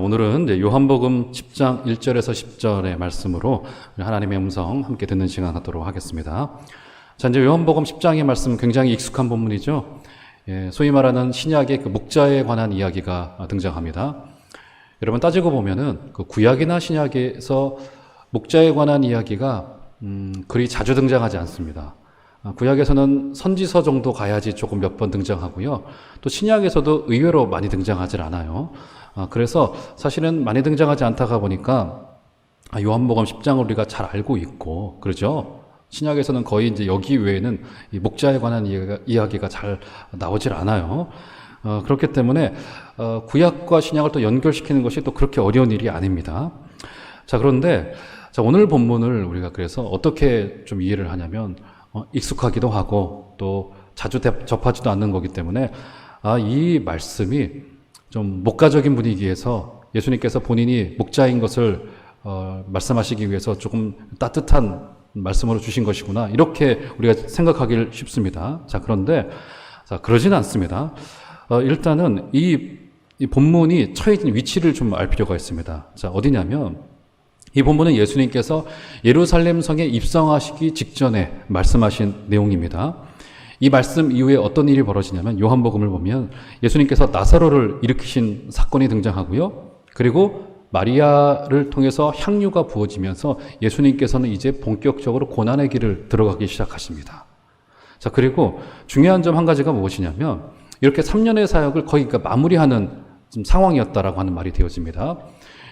오늘은 이제 요한복음 10장 1절에서 10절의 말씀으로 하나님의 음성 함께 듣는 시간 갖도록 하겠습니다. 자, 이제 요한복음 10장의 말씀 굉장히 익숙한 본문이죠. 소위 말하는 신약의 그 목자에 관한 이야기가 등장합니다. 여러분 따지고 보면은 그 구약이나 신약에서 목자에 관한 이야기가 그리 자주 등장하지 않습니다. 구약에서는 선지서 정도 가야지 조금 몇 번 등장하고요. 또 신약에서도 의외로 많이 등장하지 않아요. 그래서 사실은 많이 등장하지 않다가 보니까 요한복음 10장을 우리가 잘 알고 있고, 그러죠? 신약에서는 거의 이제 여기 외에는 이 목자에 관한 이야기가 잘 나오질 않아요. 그렇기 때문에 구약과 신약을 또 연결시키는 것이 또 그렇게 어려운 일이 아닙니다. 자, 그런데 오늘 본문을 우리가 그래서 어떻게 좀 이해를 하냐면 익숙하기도 하고 또 자주 접하지도 않는 거기 때문에 이 말씀이 좀 목가적인 분위기에서 예수님께서 본인이 목자인 것을 말씀하시기 위해서 조금 따뜻한 말씀으로 주신 것이구나, 이렇게 우리가 생각하기 쉽습니다. 자, 그런데 그러지는 않습니다. 일단은 이 본문이 처해진 위치를 좀 알 필요가 있습니다. 자, 어디냐면 이 본문은 예수님께서 예루살렘 성에 입성하시기 직전에 말씀하신 내용입니다. 이 말씀 이후에 어떤 일이 벌어지냐면 요한복음을 보면 예수님께서 나사로를 일으키신 사건이 등장하고요. 그리고 마리아를 통해서 향유가 부어지면서 예수님께서는 이제 본격적으로 고난의 길을 들어가기 시작하십니다. 자, 그리고 중요한 점 한 가지가 무엇이냐면 이렇게 3년의 사역을 거의 마무리하는 상황이었다라고 하는 말이 되어집니다.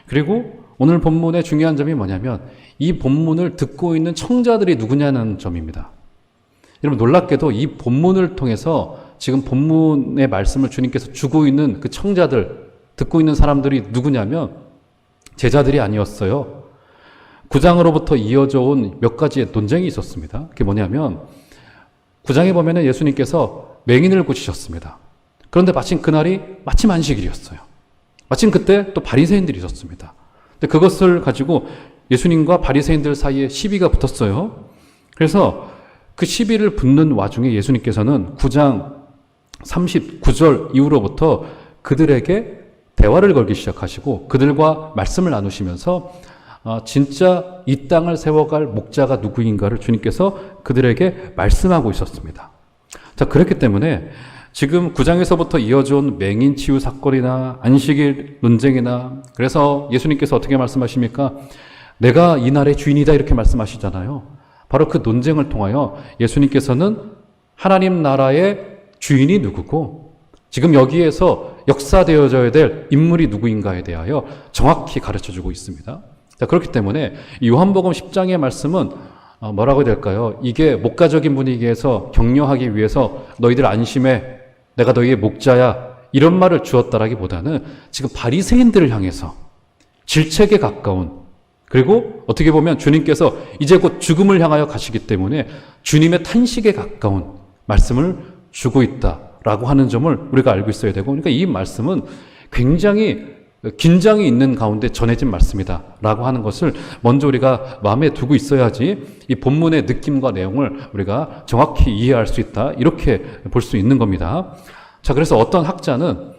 그리고 오늘 본문의 중요한 점이 뭐냐면 이 본문을 듣고 있는 청자들이 누구냐는 점입니다. 여러분 놀랍게도 이 본문을 통해서 지금 본문의 말씀을 주님께서 주고 있는 그 청자들, 듣고 있는 사람들이 누구냐면 제자들이 아니었어요. 9장으로부터 이어져 온 몇 가지의 논쟁이 있었습니다. 그게 뭐냐면 9장에 보면은 예수님께서 맹인을 고치셨습니다. 그런데 마침 그날이 마침 안식일이었어요. 마침 그때 또 바리새인들이 있었습니다. 근데 그것을 가지고 예수님과 바리새인들 사이에 시비가 붙었어요. 그래서 그 시비를 붙는 와중에 예수님께서는 9장 39절 이후로부터 그들에게 대화를 걸기 시작하시고 그들과 말씀을 나누시면서 진짜 이 땅을 세워갈 목자가 누구인가를 주님께서 그들에게 말씀하고 있었습니다. 자, 그렇기 때문에 지금 9장에서부터 이어져 온 맹인 치유 사건이나 안식일 논쟁이나, 그래서 예수님께서 어떻게 말씀하십니까? 내가 이 날의 주인이다, 이렇게 말씀하시잖아요. 바로 그 논쟁을 통하여 예수님께서는 하나님 나라의 주인이 누구고 지금 여기에서 역사되어져야 될 인물이 누구인가에 대하여 정확히 가르쳐주고 있습니다. 자, 그렇기 때문에 요한복음 10장의 말씀은 뭐라고 해야 될까요? 이게 목가적인 분위기에서 격려하기 위해서 너희들 안심해, 내가 너희의 목자야, 이런 말을 주었다라기보다는 지금 바리새인들을 향해서 질책에 가까운, 그리고 어떻게 보면 주님께서 이제 곧 죽음을 향하여 가시기 때문에 주님의 탄식에 가까운 말씀을 주고 있다라고 하는 점을 우리가 알고 있어야 되고, 그러니까 이 말씀은 굉장히 긴장이 있는 가운데 전해진 말씀이다 라고 하는 것을 먼저 우리가 마음에 두고 있어야지 이 본문의 느낌과 내용을 우리가 정확히 이해할 수 있다, 이렇게 볼 수 있는 겁니다. 자, 그래서 어떤 학자는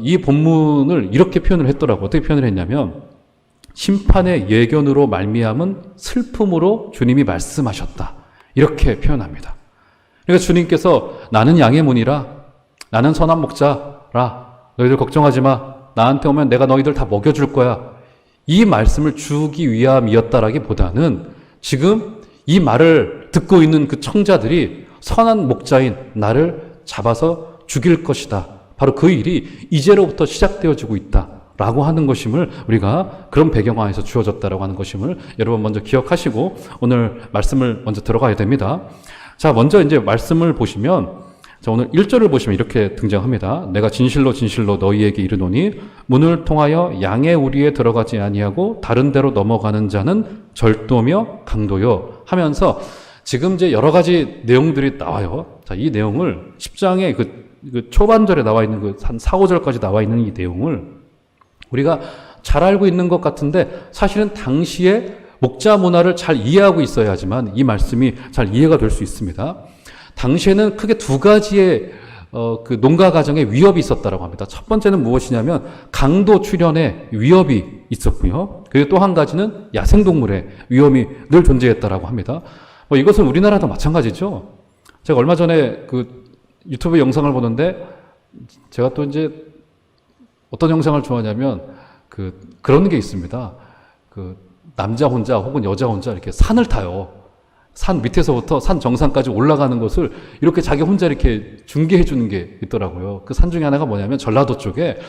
이 본문을 이렇게 표현을 했더라고요. 어떻게 표현을 했냐면 심판의 예견으로 말미암은 슬픔으로 주님이 말씀하셨다, 이렇게 표현합니다. 그러니까 주님께서 나는 양의 문이라, 나는 선한 목자라, 너희들 걱정하지 마, 나한테 오면 내가 너희들 다 먹여줄 거야, 이 말씀을 주기 위함이었다라기보다는 지금 이 말을 듣고 있는 그 청자들이 선한 목자인 나를 잡아서 죽일 것이다, 바로 그 일이 이제로부터 시작되어지고 있다라고 하는 것임을 우리가 그런 배경화에서 주어졌다라고 하는 것임을 여러분 먼저 기억하시고 오늘 말씀을 먼저 들어가야 됩니다. 자, 먼저 이제 말씀을 보시면, 자, 오늘 1절을 보시면 이렇게 등장합니다. 내가 진실로 진실로 너희에게 이르노니 문을 통하여 양의 우리에 들어가지 아니하고 다른 데로 넘어가는 자는 절도며 강도요 하면서 지금 이제 여러 가지 내용들이 나와요. 자, 이 내용을 10장의 그 초반절에 나와 있는 그 한 4, 5절까지 나와 있는 이 내용을 우리가 잘 알고 있는 것 같은데 사실은 당시에 목자 문화를 잘 이해하고 있어야지만 이 말씀이 잘 이해가 될 수 있습니다. 당시에는 크게 두 가지의 그 농가 가정에 위협이 있었다라고 합니다. 첫 번째는 무엇이냐면 강도 출현에 위협이 있었고요. 그리고 또 한 가지는 야생동물의 위험이 늘 존재했다라고 합니다. 이것은 우리나라도 마찬가지죠. 제가 얼마 전에 그 유튜브 영상을 보는데 제가 또 이제 어떤 영상을 좋아하냐면 그런 게 있습니다. 그 남자 혼자 혹은 여자 혼자 이렇게 산을 타요. 산 밑에서부터 산 정상까지 올라가는 것을 이렇게 자기 혼자 이렇게 중계해 주는 게 있더라고요. 그 산 중에 하나가 뭐냐면 전라도 쪽에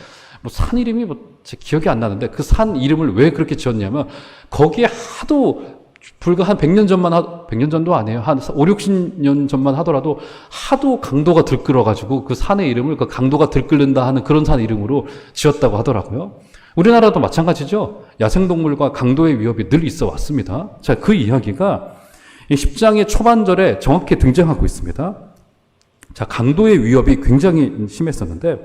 산 이름이 제 기억이 안 나는데 그 산 이름을 왜 그렇게 지었냐면 거기에 하도 불과 한 100년 전만 100년 전도 아니에요. 한 5, 60년 전만 하더라도 하도 강도가 들끓어가지고 그 산의 이름을 그 강도가 들끓는다 하는 그런 산 이름으로 지었다고 하더라고요. 우리나라도 마찬가지죠. 야생동물과 강도의 위협이 늘 있어 왔습니다. 자, 그 이야기가 이 10장의 초반절에 정확히 등장하고 있습니다. 자, 강도의 위협이 굉장히 심했었는데,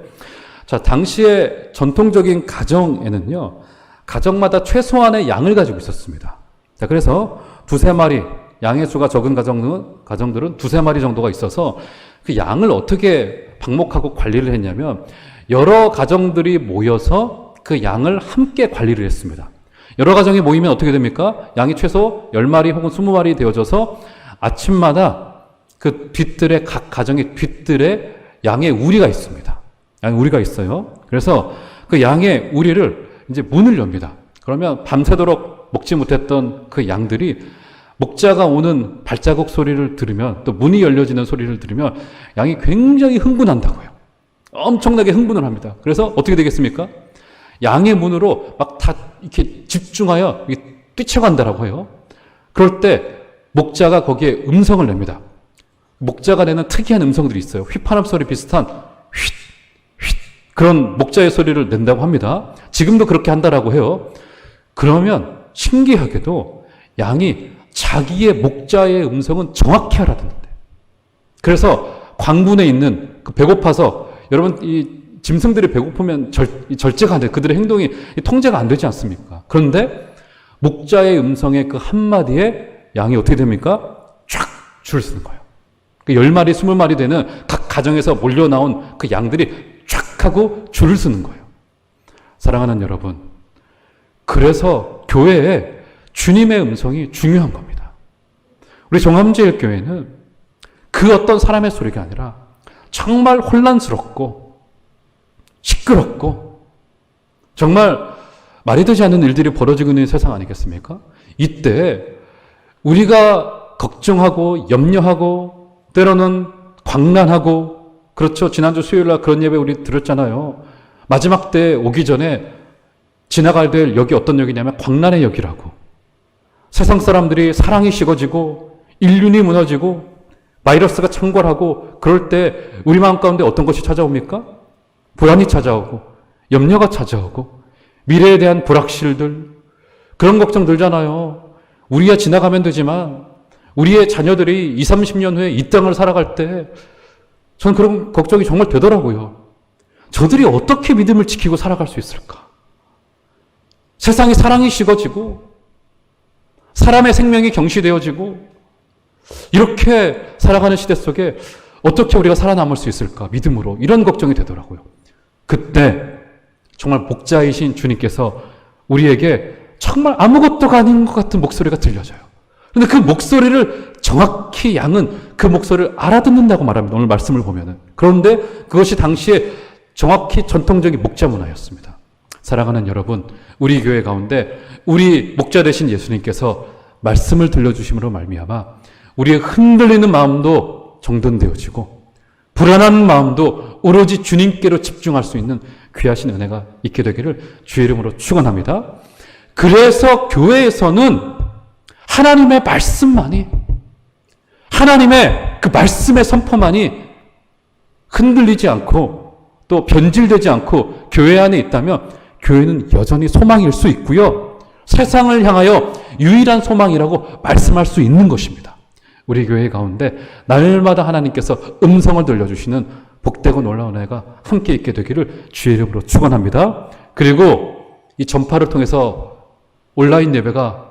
자, 당시의 전통적인 가정에는요, 가정마다 최소한의 양을 가지고 있었습니다. 자, 그래서 두세 마리, 양의 수가 적은 가정들은 두세 마리 정도가 있어서 그 양을 어떻게 방목하고 관리를 했냐면 여러 가정들이 모여서 그 양을 함께 관리를 했습니다. 여러 가정이 모이면 어떻게 됩니까? 양이 최소 10마리 혹은 20마리 되어져서 아침마다 그 뒤뜰에 각 가정의 뒤뜰에 양의 우리가 있습니다. 양의 우리가 있어요. 그래서 그 양의 우리를 이제 문을 엽니다. 그러면 밤새도록 먹지 못했던 그 양들이 목자가 오는 발자국 소리를 들으면 또 문이 열려지는 소리를 들으면 양이 굉장히 흥분한다고요. 엄청나게 흥분을 합니다. 그래서 어떻게 되겠습니까? 양의 문으로 막 다 이렇게 집중하여 뛰쳐간다라고 해요. 그럴 때 목자가 거기에 음성을 냅니다. 목자가 내는 특이한 음성들이 있어요. 휘파람 소리 비슷한 휘 그런 목자의 소리를 낸다고 합니다. 지금도 그렇게 한다라고 해요. 그러면 신기하게도 양이 자기의 목자의 음성은 정확히 알아듣는데. 그래서 광군에 있는 배고파서 여러분 이 짐승들이 배고프면 절제가 안 돼. 그들의 행동이 통제가 안 되지 않습니까? 그런데 목자의 음성의 그 한마디에 양이 어떻게 됩니까? 쫙 줄을 서는 거예요. 10마리, 20마리 되는 각 가정에서 몰려나온 그 양들이 쫙 하고 줄을 서는 거예요. 사랑하는 여러분, 그래서 교회에 주님의 음성이 중요한 겁니다. 우리 종암제일교회는 그 어떤 사람의 소리가 아니라 정말 혼란스럽고 시끄럽고 정말 말이 되지 않는 일들이 벌어지고 있는 세상 아니겠습니까? 이때 우리가 걱정하고 염려하고 때로는 광란하고 그렇죠. 지난주 수요일날 그런 예배 우리 들었잖아요. 마지막 때 오기 전에 지나갈 될 역이 어떤 역이냐면 광란의 역이라고. 세상 사람들이 사랑이 식어지고 인륜이 무너지고 바이러스가 창궐하고 그럴 때 우리 마음 가운데 어떤 것이 찾아옵니까? 불안이 찾아오고 염려가 찾아오고 미래에 대한 불확실들 그런 걱정 들잖아요. 우리야 지나가면 되지만 우리의 자녀들이 20, 30년 후에 이 땅을 살아갈 때 저는 그런 걱정이 정말 되더라고요. 저들이 어떻게 믿음을 지키고 살아갈 수 있을까? 세상에 사랑이 식어지고 사람의 생명이 경시되어지고 이렇게 살아가는 시대 속에 어떻게 우리가 살아남을 수 있을까? 믿음으로. 이런 걱정이 되더라고요. 그때 정말 목자이신 주님께서 우리에게 정말 아무것도 아닌 것 같은 목소리가 들려져요. 그런데 그 목소리를 정확히 양은 그 목소리를 알아듣는다고 말합니다. 오늘 말씀을 보면은. 그런데 그것이 당시에 정확히 전통적인 목자 문화였습니다. 사랑하는 여러분, 우리 교회 가운데 우리 목자 되신 예수님께서 말씀을 들려주심으로 말미암아 우리의 흔들리는 마음도 정돈되어지고 불안한 마음도 오로지 주님께로 집중할 수 있는 귀하신 은혜가 있게 되기를 주의 이름으로 축원합니다. 그래서 교회에서는 하나님의 말씀만이 하나님의 그 말씀의 선포만이 흔들리지 않고 또 변질되지 않고 교회 안에 있다면 교회는 여전히 소망일 수 있고요. 세상을 향하여 유일한 소망이라고 말씀할 수 있는 것입니다. 우리 교회 가운데 날마다 하나님께서 음성을 들려주시는 복되고 놀라운 은혜가 함께 있게 되기를 주의 이름으로 축원합니다. 그리고 이 전파를 통해서 온라인 예배가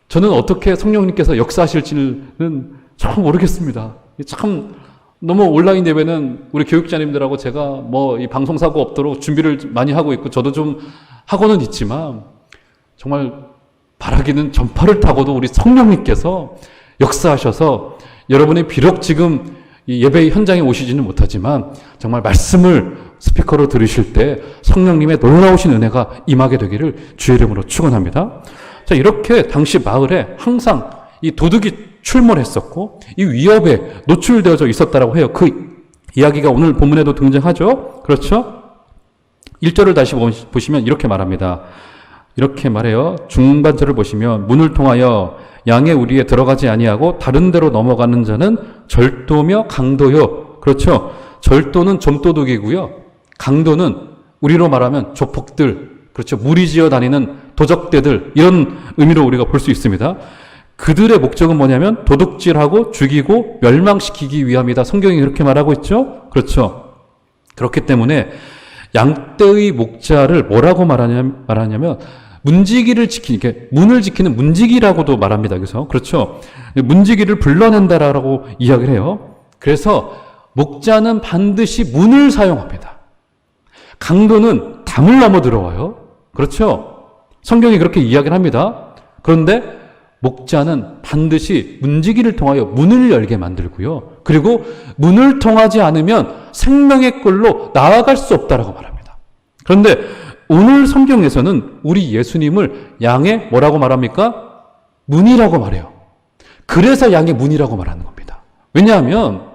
저는 어떻게 성령님께서 역사하실지는 참 모르겠습니다. 참 너무 온라인 예배는 우리 교육자님들하고 제가 뭐 이 방송사고 없도록 준비를 많이 하고 있고 저도 좀 하고는 있지만 정말 바라기는 전파를 타고도 우리 성령님께서 역사하셔서 여러분이 비록 지금 이 예배 현장에 오시지는 못하지만 정말 말씀을 스피커로 들으실 때 성령님의 놀라우신 은혜가 임하게 되기를 주의 이름으로 축원합니다. 자, 이렇게 당시 마을에 항상 이 도둑이 출몰했었고 이 위협에 노출되어져 있었다라고 해요. 그 이야기가 오늘 본문에도 등장하죠. 그렇죠? 1절을 다시 보시면 이렇게 말합니다. 이렇게 말해요. 중반절을 보시면 문을 통하여 양의 우리에 들어가지 아니하고 다른 데로 넘어가는 자는 절도며 강도요. 그렇죠? 절도는 좀도둑이고요. 강도는 우리로 말하면 조폭들, 그렇죠? 무리지어 다니는 도적대들, 이런 의미로 우리가 볼 수 있습니다. 그들의 목적은 뭐냐면 도둑질하고 죽이고 멸망시키기 위함이다. 성경이 그렇게 말하고 있죠? 그렇죠? 그렇기 때문에 양떼의 목자를 뭐라고 말하냐면 문지기를 지키는, 문을 지키는 문지기라고도 말합니다. 그래서 그렇죠? 문지기를 불러낸다라고 이야기를 해요. 그래서 목자는 반드시 문을 사용합니다. 강도는 담을 넘어 들어와요. 그렇죠? 성경이 그렇게 이야기를 합니다. 그런데 목자는 반드시 문지기를 통하여 문을 열게 만들고요. 그리고 문을 통하지 않으면 생명의 꼴로 나아갈 수 없다라고 말합니다. 그런데 오늘 성경에서는 우리 예수님을 양의 뭐라고 말합니까? 문이라고 말해요. 그래서 양의 문이라고 말하는 겁니다. 왜냐하면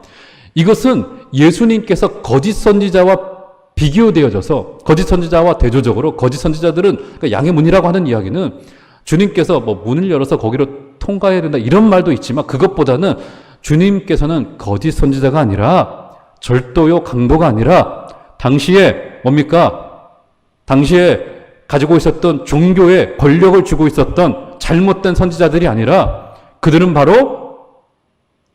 이것은 예수님께서 거짓 선지자와 비교되어져서 거짓 선지자와 대조적으로 거짓 선지자들은 그러니까 양의 문이라고 하는 이야기는 주님께서 뭐 문을 열어서 거기로 통과해야 된다 이런 말도 있지만 그것보다는 주님께서는 거짓 선지자가 아니라 절도요 강도가 아니라 당시에 뭡니까? 당시에 가지고 있었던 종교에 권력을 쥐고 있었던 잘못된 선지자들이 아니라 그들은 바로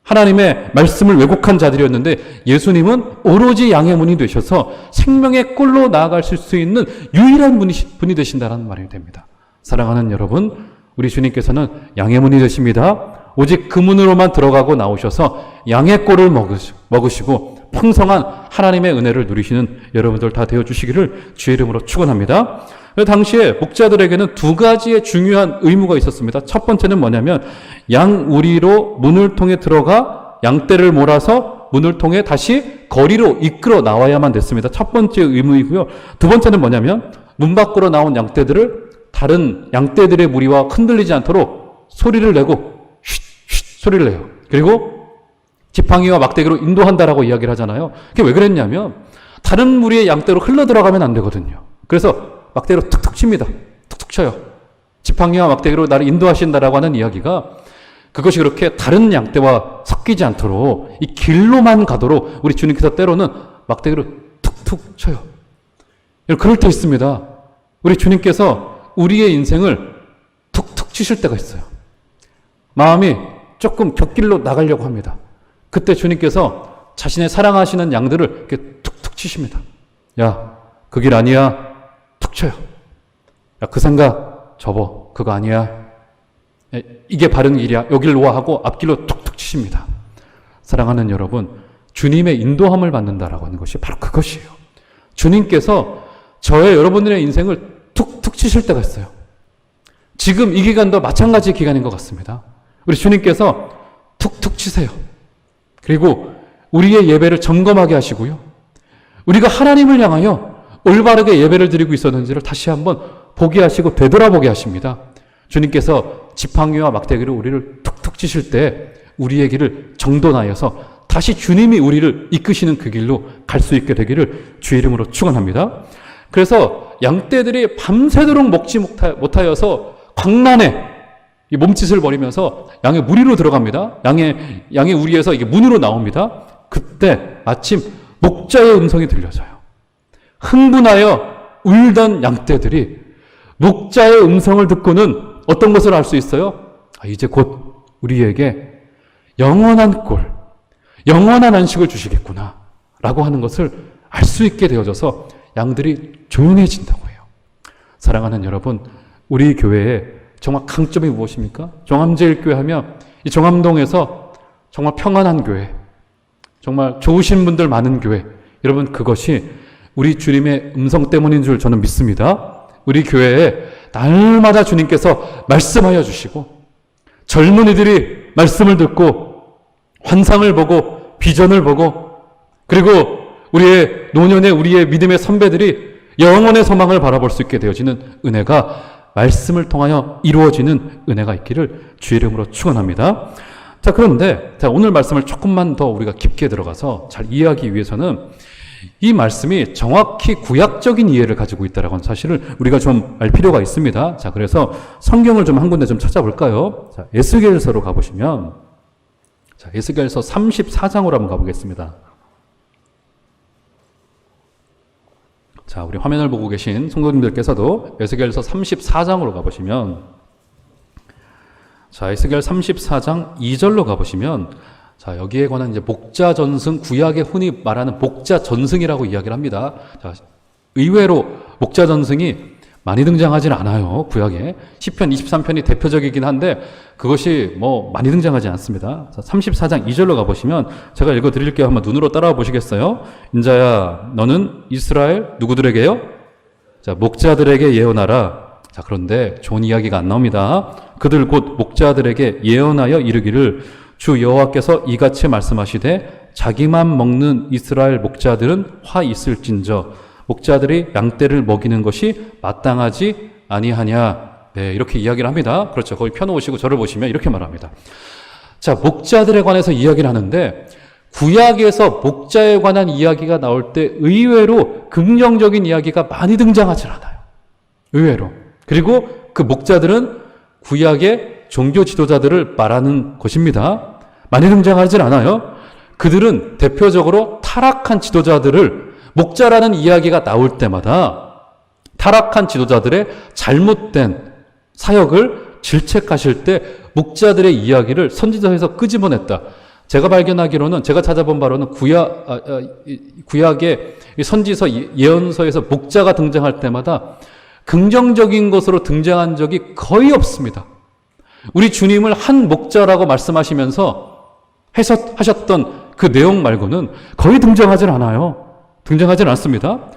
하나님의 말씀을 왜곡한 자들이었는데 예수님은 오로지 양의 문이 되셔서 생명의 꼴로 나아가실 수 있는 유일한 분이 되신다는 말이 됩니다. 사랑하는 여러분, 우리 주님께서는 양의 문이 되십니다. 오직 그 문으로만 들어가고 나오셔서 양의 꼴을 먹으시고 풍성한 하나님의 은혜를 누리시는 여러분들 다 되어주시기를 주의 이름으로 축원합니다. 당시에 목자들에게는 두 가지의 중요한 의무가 있었습니다. 첫 번째는 뭐냐면 양우리로 문을 통해 들어가 양떼를 몰아서 문을 통해 다시 거리로 이끌어 나와야만 됐습니다. 첫 번째 의무이고요. 두 번째는 뭐냐면 문 밖으로 나온 양떼들을 다른 양떼들의 무리와 흔들리지 않도록 소리를 내고 쉿쉿 소리를 내요. 그리고 지팡이와 막대기로 인도한다라고 이야기를 하잖아요. 그게 왜 그랬냐면 다른 무리의 양떼로 흘러 들어가면 안 되거든요. 그래서 막대기로 툭툭 칩니다. 툭툭 쳐요. 지팡이와 막대기로 나를 인도하신다라고 하는 이야기가 그것이 그렇게 다른 양떼와 섞이지 않도록 이 길로만 가도록 우리 주님께서 때로는 막대기로 툭툭 쳐요. 그럴 때 있습니다. 우리 주님께서 우리의 인생을 툭툭 치실 때가 있어요. 마음이 조금 곁길로 나가려고 합니다. 그때 주님께서 자신의 사랑하시는 양들을 이렇게 툭툭 치십니다. 야, 그 길 아니야. 툭 쳐요. 야, 그 생각 접어. 그거 아니야. 이게 바른 길이야. 여길 와 하고 앞길로 툭툭 치십니다. 사랑하는 여러분, 주님의 인도함을 받는다라고 하는 것이 바로 그것이에요. 주님께서 저의 여러분들의 인생을 툭툭 치실 때가 있어요. 지금 이 기간도 마찬가지 기간인 것 같습니다. 우리 주님께서 툭툭 치세요. 그리고 우리의 예배를 점검하게 하시고요. 우리가 하나님을 향하여 올바르게 예배를 드리고 있었는지를 다시 한번 보게 하시고 되돌아보게 하십니다. 주님께서 지팡이와 막대기로 우리를 툭툭 치실 때 우리의 길을 정돈하여서 다시 주님이 우리를 이끄시는 그 길로 갈 수 있게 되기를 주의 이름으로 축원합니다. 그래서 양떼들이 밤새도록 먹지 못하여서 광란에 이 몸짓을 벌이면서 양의 무리로 들어갑니다. 양의 우리에서 이게 문으로 나옵니다. 그때 마침 목자의 음성이 들려져요. 흥분하여 울던 양떼들이 목자의 음성을 듣고는 어떤 것을 알 수 있어요? 이제 곧 우리에게 영원한 꼴, 영원한 안식을 주시겠구나 라고 하는 것을 알 수 있게 되어져서 양들이 조용해진다고 해요. 사랑하는 여러분, 우리 교회에 정말 강점이 무엇입니까? 종암제일교회 하면 이 종암동에서 정말 평안한 교회, 정말 좋으신 분들 많은 교회. 여러분, 그것이 우리 주님의 음성 때문인 줄 저는 믿습니다. 우리 교회에 날마다 주님께서 말씀하여 주시고, 젊은이들이 말씀을 듣고 환상을 보고 비전을 보고, 그리고 우리의 노년의 우리의 믿음의 선배들이 영원의 소망을 바라볼 수 있게 되어지는 은혜가, 말씀을 통하여 이루어지는 은혜가 있기를 주의 이름으로 축원합니다. 자, 그런데 오늘 말씀을 조금만 더 우리가 깊게 들어가서 잘 이해하기 위해서는 이 말씀이 정확히 구약적인 이해를 가지고 있다라고 하는 사실을 우리가 좀 알 필요가 있습니다. 자, 그래서 성경을 좀 한 군데 좀 찾아볼까요? 자, 에스겔서로 가보시면, 자, 에스겔서 34장으로 한번 가보겠습니다. 자, 우리 화면을 보고 계신 성도님들께서도 에스겔서 34장으로 가보시면, 자, 에스겔 34장 2절로 가보시면, 자, 여기에 관한 이제 목자 전승, 구약의 흔히 말하는 목자 전승이라고 이야기를 합니다. 자, 의외로 목자 전승이 많이 등장하지는 않아요, 구약에. 시편 23편이 대표적이긴 한데 그것이 뭐 많이 등장하지 않습니다. 자, 34장 2절로 가보시면 제가 읽어드릴게요. 한번 눈으로 따라와 보시겠어요? 인자야, 너는 이스라엘 누구들에게요? 자, 목자들에게 예언하라. 자, 그런데 좋은 이야기가 안 나옵니다. 그들 곧 목자들에게 예언하여 이르기를, 주 여호와께서 이같이 말씀하시되 자기만 먹는 이스라엘 목자들은 화 있을진저 목자들이 양떼를 먹이는 것이 마땅하지 아니하냐. 네, 이렇게 이야기를 합니다. 그렇죠. 거기 펴놓으시고 저를 보시면 이렇게 말합니다. 자, 목자들에 관해서 이야기를 하는데, 구약에서 목자에 관한 이야기가 나올 때 의외로 긍정적인 이야기가 많이 등장하지 않아요. 의외로. 그리고 그 목자들은 구약의 종교 지도자들을 말하는 것입니다. 많이 등장하지 않아요. 그들은 대표적으로 타락한 지도자들을, 목자라는 이야기가 나올 때마다 타락한 지도자들의 잘못된 사역을 질책하실 때 목자들의 이야기를 선지서에서 끄집어냈다. 제가 발견하기로는, 제가 찾아본 바로는 구약의 선지서 예언서에서 목자가 등장할 때마다 긍정적인 것으로 등장한 적이 거의 없습니다. 우리 주님을 한 목자라고 말씀하시면서 해석하셨던 그 내용 말고는 거의 등장하진 않아요. 등장하진 않습니다.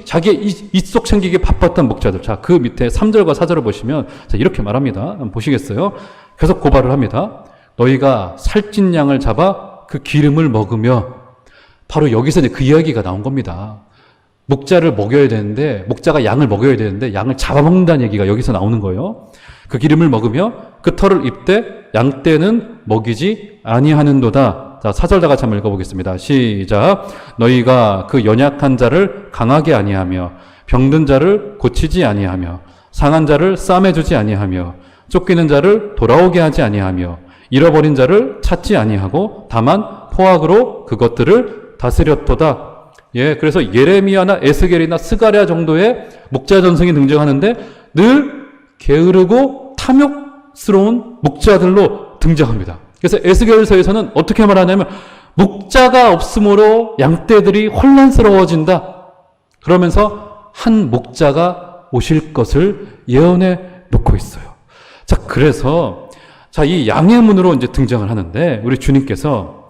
자기의 입속 챙기기 바빴던 목자들. 자, 그 밑에 3절과 4절을 보시면, 자, 이렇게 말합니다. 한번 보시겠어요? 계속 고발을 합니다. 너희가 살찐 양을 잡아 그 기름을 먹으며, 바로 여기서 이제 그 이야기가 나온 겁니다. 목자를 먹여야 되는데, 목자가 양을 먹여야 되는데 양을 잡아먹는다는 얘기가 여기서 나오는 거예요. 그 기름을 먹으며 그 털을 입되 양떼는 먹이지 아니하는도다. 자, 4절 다 같이 한번 읽어보겠습니다. 시작. 너희가 그 연약한 자를 강하게 아니하며 병든 자를 고치지 아니하며 상한 자를 싸매주지 아니하며 쫓기는 자를 돌아오게 하지 아니하며 잃어버린 자를 찾지 아니하고 다만 포악으로 그것들을 다스렸도다. 예, 그래서 예레미야나 에스겔이나 스가랴 정도의 목자 전승이 등장하는데 늘 게으르고 탐욕스러운 목자들로 등장합니다. 그래서 에스겔서에서는 어떻게 말하냐면, 목자가 없으므로 양떼들이 혼란스러워진다. 그러면서 한 목자가 오실 것을 예언해 놓고 있어요. 자, 그래서 자, 이 양의 문으로 이제 등장을 하는데, 우리 주님께서,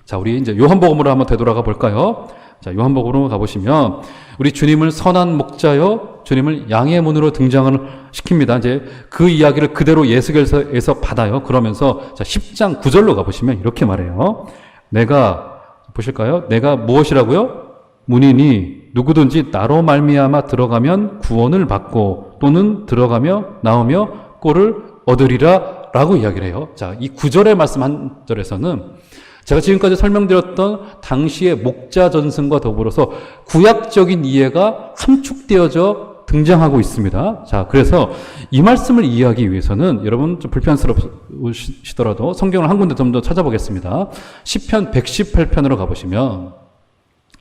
자, 우리 이제 요한복음으로 한번 되돌아가 볼까요? 자, 요한복음으로 가보시면 우리 주님을 선한 목자요, 주님을 양의 문으로 등장을 시킵니다. 이제 그 이야기를 그대로 예수겔서에서 받아요. 그러면서 자, 10장 9절로 가보시면 이렇게 말해요. 내가, 보실까요? 내가 무엇이라고요? 문이니 누구든지 나로 말미암아 들어가면 구원을 받고 또는 들어가며 나오며 꼴을 얻으리라 라고 이야기를 해요. 자, 이 9절의 말씀 한 절에서는 제가 지금까지 설명드렸던 당시의 목자 전승과 더불어서 구약적인 이해가 함축되어져 등장하고 있습니다. 자, 그래서 이 말씀을 이해하기 위해서는 여러분 좀 불편스러우시더라도 성경을 한 군데 좀 더 찾아보겠습니다. 시편 118편으로 가보시면,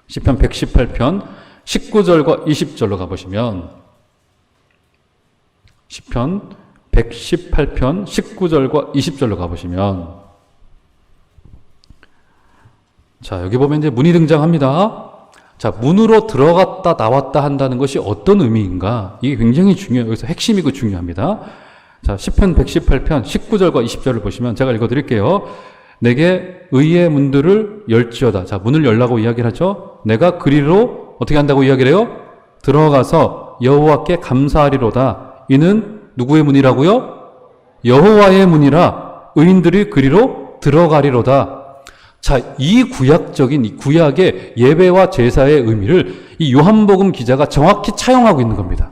시편 118편 19절과 20절로 가보시면, 시편 118편 19절과 20절로 가보시면, 자, 여기 보면 이제 문이 등장합니다. 자, 문으로 들어갔다 나왔다 한다는 것이 어떤 의미인가? 이게 굉장히 중요해요. 여기서 핵심이고 중요합니다. 자, 시편 118편 19절과 20절을 보시면 제가 읽어드릴게요. 내게 의의 문들을 열지어다. 자, 문을 열라고 이야기를 하죠. 내가 그리로 어떻게 한다고 이야기를 해요? 들어가서 여호와께 감사하리로다. 이는 누구의 문이라고요? 여호와의 문이라 의인들이 그리로 들어가리로다. 자, 이 구약적인 이 구약의 예배와 제사의 의미를 이 요한복음 기자가 정확히 차용하고 있는 겁니다.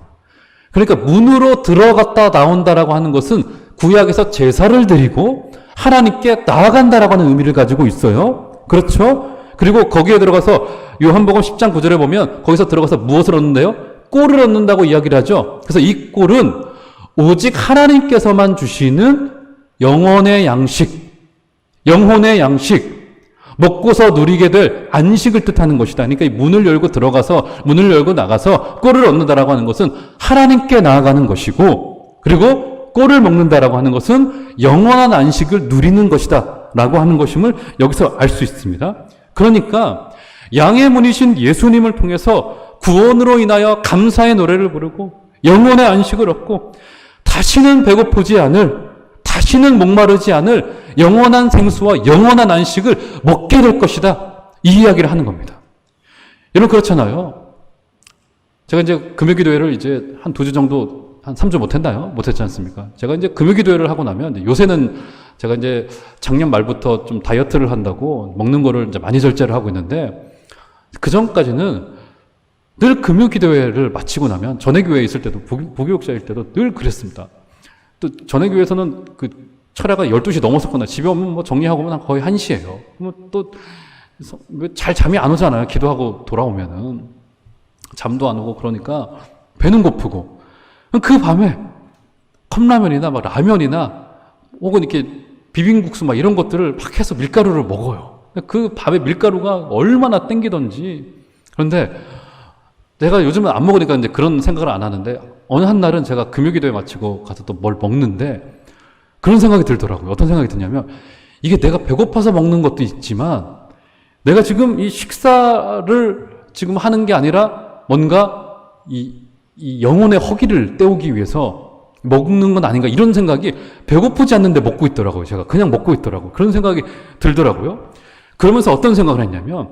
그러니까 문으로 들어갔다 나온다라고 하는 것은 구약에서 제사를 드리고 하나님께 나아간다라고 하는 의미를 가지고 있어요. 그렇죠? 그리고 거기에 들어가서 요한복음 10장 9절에 보면 거기서 들어가서 무엇을 얻는데요? 꼴을 얻는다고 이야기를 하죠. 그래서 이 꼴은 오직 하나님께서만 주시는 영혼의 양식, 먹고서 누리게 될 안식을 뜻하는 것이다. 그러니까 이 문을 열고 들어가서, 문을 열고 나가서 꼴을 얻는다라고 하는 것은 하나님께 나아가는 것이고, 그리고 꼴을 먹는다라고 하는 것은 영원한 안식을 누리는 것이다. 라고 하는 것임을 여기서 알 수 있습니다. 그러니까 양의 문이신 예수님을 통해서 구원으로 인하여 감사의 노래를 부르고 영혼의 안식을 얻고 다시는 배고프지 않을, 다시는 목마르지 않을 영원한 생수와 영원한 안식을 먹게 될 것이다. 이 이야기를 하는 겁니다. 여러분 그렇잖아요. 제가 이제 금요기도회를 이제 한 2주 정도, 한 3주 못했나요? 못했지 않습니까? 제가 이제 금요기도회를 하고 나면 요새는 제가 이제 작년 말부터 좀 다이어트를 한다고 먹는 거를 이제 많이 절제를 하고 있는데 그 전까지는 늘 금요기도회를 마치고 나면 전에 교회에 있을 때도 부교육자일 때도 늘 그랬습니다. 또 전에 교회에서는 그 철야가 12시 넘었었거나 집에 오면 뭐 정리하고 거의 1시예요. 그러면 또 잘 잠이 안 오잖아요. 기도하고 돌아오면은 잠도 안 오고 그러니까 배는 고프고 그 밤에 컵라면이나 막 라면이나 혹은 이렇게 비빔국수 막 이런 것들을 막 해서 밀가루를 먹어요. 그 밥에 밀가루가 얼마나 땡기던지. 그런데 내가 요즘은 안 먹으니까 이제 그런 생각을 안 하는데 어느 한 날은 제가 금요기도회 마치고 가서 또 뭘 먹는데 그런 생각이 들더라고요. 어떤 생각이 드냐면 이게 내가 배고파서 먹는 것도 있지만 내가 지금 이 식사를 지금 하는 게 아니라 뭔가 이 영혼의 허기를 때우기 위해서 먹는 건 아닌가 이런 생각이 배고프지 않는데 먹고 있더라고요. 제가 그냥 먹고 있더라고요. 그런 생각이 들더라고요. 그러면서 어떤 생각을 했냐면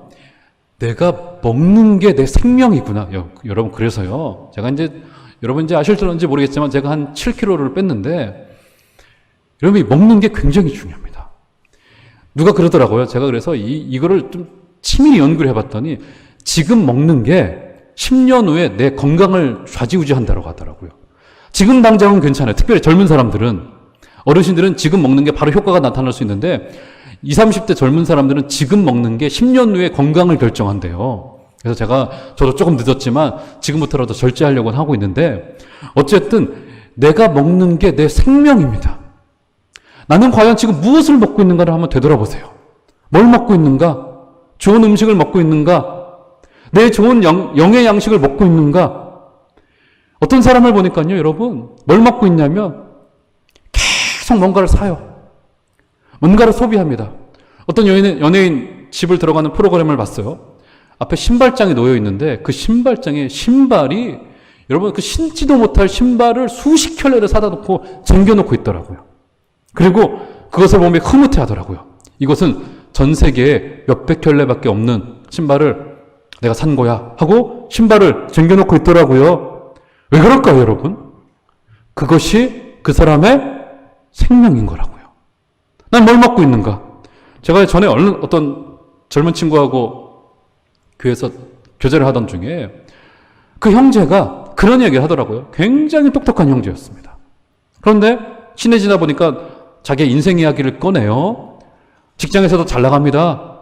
내가 먹는 게 내 생명이구나. 여러분 그래서요. 제가 이제 여러분 이제 아실런지 모르겠지만 제가 한 7kg를 뺐는데 여러분 먹는 게 굉장히 중요합니다. 누가 그러더라고요. 제가 그래서 이거를 좀 치밀히 연구를 해봤더니 지금 먹는 게 10년 후에 내 건강을 좌지우지한다고 하더라고요. 지금 당장은 괜찮아요. 특별히 젊은 사람들은, 어르신들은 지금 먹는 게 바로 효과가 나타날 수 있는데 20, 30대 젊은 사람들은 지금 먹는 게 10년 후에 건강을 결정한대요. 그래서 저도 조금 늦었지만 지금부터라도 절제하려고 하고 있는데 어쨌든 내가 먹는 게 내 생명입니다. 나는 과연 지금 무엇을 먹고 있는가를 한번 되돌아보세요. 뭘 먹고 있는가? 좋은 음식을 먹고 있는가? 내 좋은 영의 양식을 먹고 있는가? 어떤 사람을 보니까요, 여러분, 뭘 먹고 있냐면 계속 뭔가를 사요. 뭔가를 소비합니다. 어떤 연예인 집을 들어가는 프로그램을 봤어요. 앞에 신발장이 놓여 있는데 그 신발장에 신발이 여러분 그 신지도 못할 신발을 수십 켤레를 사다 놓고 쟁겨놓고 있더라고요. 그리고 그것을 보면 흐뭇해 하더라고요. 이것은 전 세계에 몇백 켤레밖에 없는 신발을 내가 산 거야 하고 신발을 쟁겨놓고 있더라고요. 왜 그럴까요, 여러분? 그것이 그 사람의 생명인 거라고요. 난 뭘 먹고 있는가? 제가 전에 어떤 젊은 친구하고 교회에서 교제를 하던 중에 그 형제가 그런 얘기를 하더라고요. 굉장히 똑똑한 형제였습니다. 그런데 친해지다 보니까 자기의 인생 이야기를 꺼내요. 직장에서도 잘 나갑니다.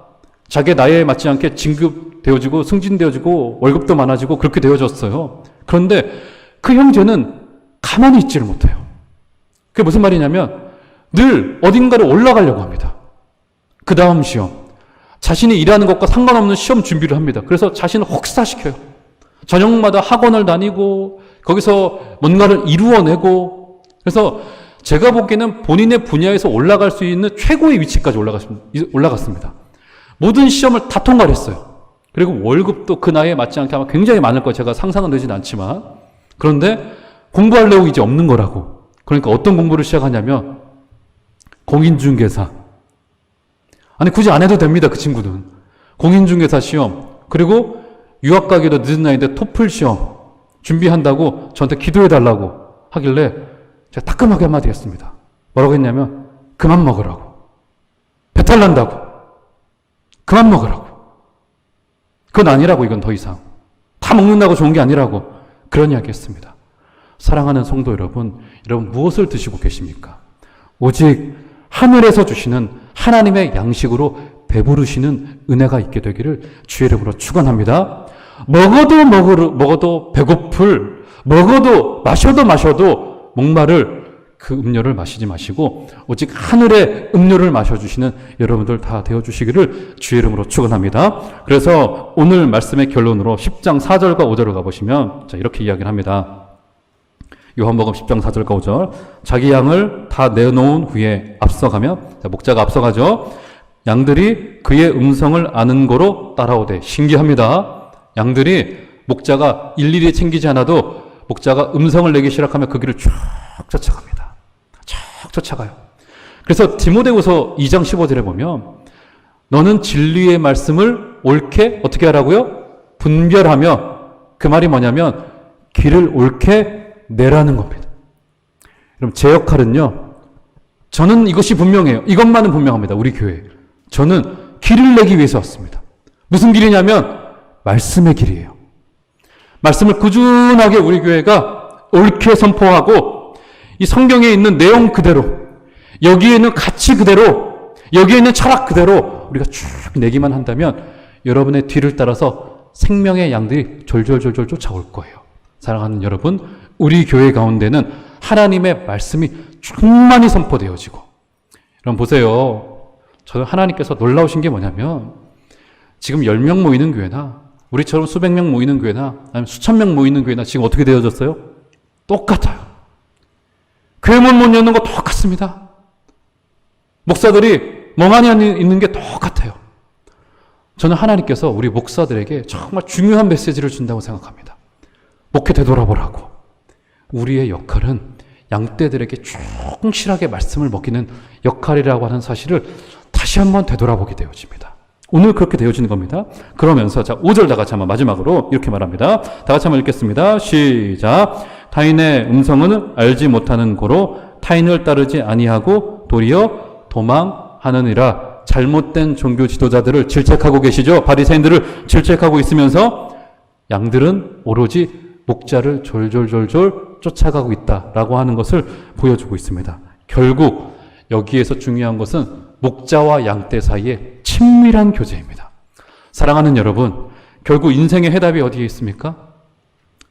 자기의 나이에 맞지 않게 진급되어지고 승진되어지고 월급도 많아지고 그렇게 되어졌어요. 그런데 그 형제는 가만히 있지를 못해요. 그게 무슨 말이냐면 늘 어딘가를 올라가려고 합니다. 그 다음 시험. 자신이 일하는 것과 상관없는 시험 준비를 합니다. 그래서 자신을 혹사시켜요. 저녁마다 학원을 다니고 거기서 뭔가를 이루어내고 그래서 제가 보기에는 본인의 분야에서 올라갈 수 있는 최고의 위치까지 올라갔습니다. 모든 시험을 다 통과를 했어요. 그리고 월급도 그 나이에 맞지 않게 아마 굉장히 많을 거예요. 제가 상상은 되진 않지만. 그런데 공부할 내용이 이제 없는 거라고. 그러니까 어떤 공부를 시작하냐면 공인중개사, 아니, 굳이 안 해도 됩니다, 그 친구는. 공인중개사 시험, 그리고 유학 가기도 늦은 나이인데 토플 시험 준비한다고 저한테 기도해달라고 하길래 제가 따끔하게 한마디 했습니다. 뭐라고 했냐면, 그만 먹으라고. 배탈 난다고. 그만 먹으라고. 그건 아니라고, 이건 더 이상. 다 먹는다고 좋은 게 아니라고. 그런 이야기 했습니다. 사랑하는 성도 여러분, 여러분 무엇을 드시고 계십니까? 오직 하늘에서 주시는 하나님의 양식으로 배부르시는 은혜가 있게 되기를 주의 이름으로 축원합니다. 먹어도 배고플, 먹어도 마셔도 목마를 그 음료를 마시지 마시고 오직 하늘의 음료를 마셔주시는 여러분들 다 되어주시기를 주의 이름으로 축원합니다. 그래서 오늘 말씀의 결론으로 10장 4절과 5절을 가보시면 자, 이렇게 이야기를 합니다. 요한복음 10장 4절과 5절, 자기 양을 다 내놓은 후에 앞서가며, 자, 목자가 앞서가죠. 양들이 그의 음성을 아는 거로 따라오되. 신기합니다. 양들이 목자가 일일이 챙기지 않아도 목자가 음성을 내기 시작하면 그 길을 쭉 쫓아갑니다. 쭉 쫓아가요. 그래서 디모데후서 2장 15절에 보면 너는 진리의 말씀을 옳게 어떻게 하라고요? 분별하며, 그 말이 뭐냐면 길을 옳게 내라는 겁니다. 그럼 제 역할은요, 저는 이것이 분명해요. 이것만은 분명합니다. 우리 교회. 저는 길을 내기 위해서 왔습니다. 무슨 길이냐면 말씀의 길이에요. 말씀을 꾸준하게 우리 교회가 옳게 선포하고 이 성경에 있는 내용 그대로, 여기에 있는 가치 그대로, 여기에 있는 철학 그대로 우리가 쭉 내기만 한다면 여러분의 뒤를 따라서 생명의 양들이 졸졸졸졸 쫓아올 거예요. 사랑하는 여러분, 우리 교회 가운데는 하나님의 말씀이 충만히 선포되어지고, 여러분 보세요. 저는 하나님께서 놀라우신 게 뭐냐면 지금 10명 모이는 교회나 우리처럼 수백 명 모이는 교회나 아니면 수천 명 모이는 교회나 지금 어떻게 되어졌어요? 똑같아요. 교회 문 못 여는 거 똑같습니다. 목사들이 멍하니 있는 게 똑같아요. 저는 하나님께서 우리 목사들에게 정말 중요한 메시지를 준다고 생각합니다. 목회 되돌아보라고. 우리의 역할은 양떼들에게 충실하게 말씀을 먹이는 역할이라고 하는 사실을 다시 한번 되돌아보게 되어집니다. 오늘 그렇게 되어지는 겁니다. 그러면서 자 5절 다 같이 한번 마지막으로 이렇게 말합니다. 다 같이 한번 읽겠습니다. 시작. 타인의 음성은 알지 못하는 고로 타인을 따르지 아니하고 도리어 도망하느니라. 잘못된 종교 지도자들을 질책하고 계시죠. 바리새인들을 질책하고 있으면서 양들은 오로지 목자를 졸졸졸졸 쫓아가고 있다라고 하는 것을 보여주고 있습니다. 결국 여기에서 중요한 것은 목자와 양떼 사이에 친밀한 교제입니다. 사랑하는 여러분, 결국 인생의 해답이 어디에 있습니까?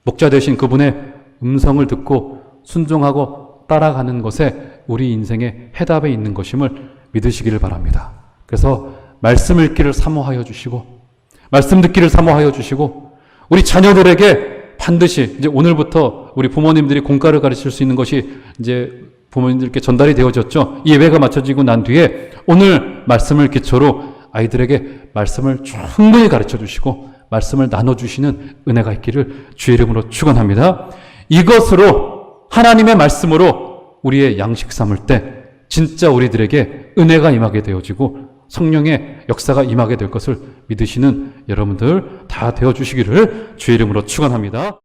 목자 되신 그분의 음성을 듣고 순종하고 따라가는 것에 우리 인생의 해답에 있는 것임을 믿으시기를 바랍니다. 그래서 말씀 읽기를 사모하여 주시고, 말씀 듣기를 사모하여 주시고, 우리 자녀들에게 반드시 이제 오늘부터 우리 부모님들이 공과를 가르칠 수 있는 것이 이제 부모님들께 전달이 되어졌죠. 이 예배가 마쳐지고 난 뒤에 오늘 말씀을 기초로 아이들에게 말씀을 충분히 가르쳐 주시고 말씀을 나눠주시는 은혜가 있기를 주의 이름으로 축원합니다. 이것으로 하나님의 말씀으로 우리의 양식 삼을 때 진짜 우리들에게 은혜가 임하게 되어지고 성령의 역사가 임하게 될 것을 믿으시는 여러분들 다 되어주시기를 주의 이름으로 축원합니다.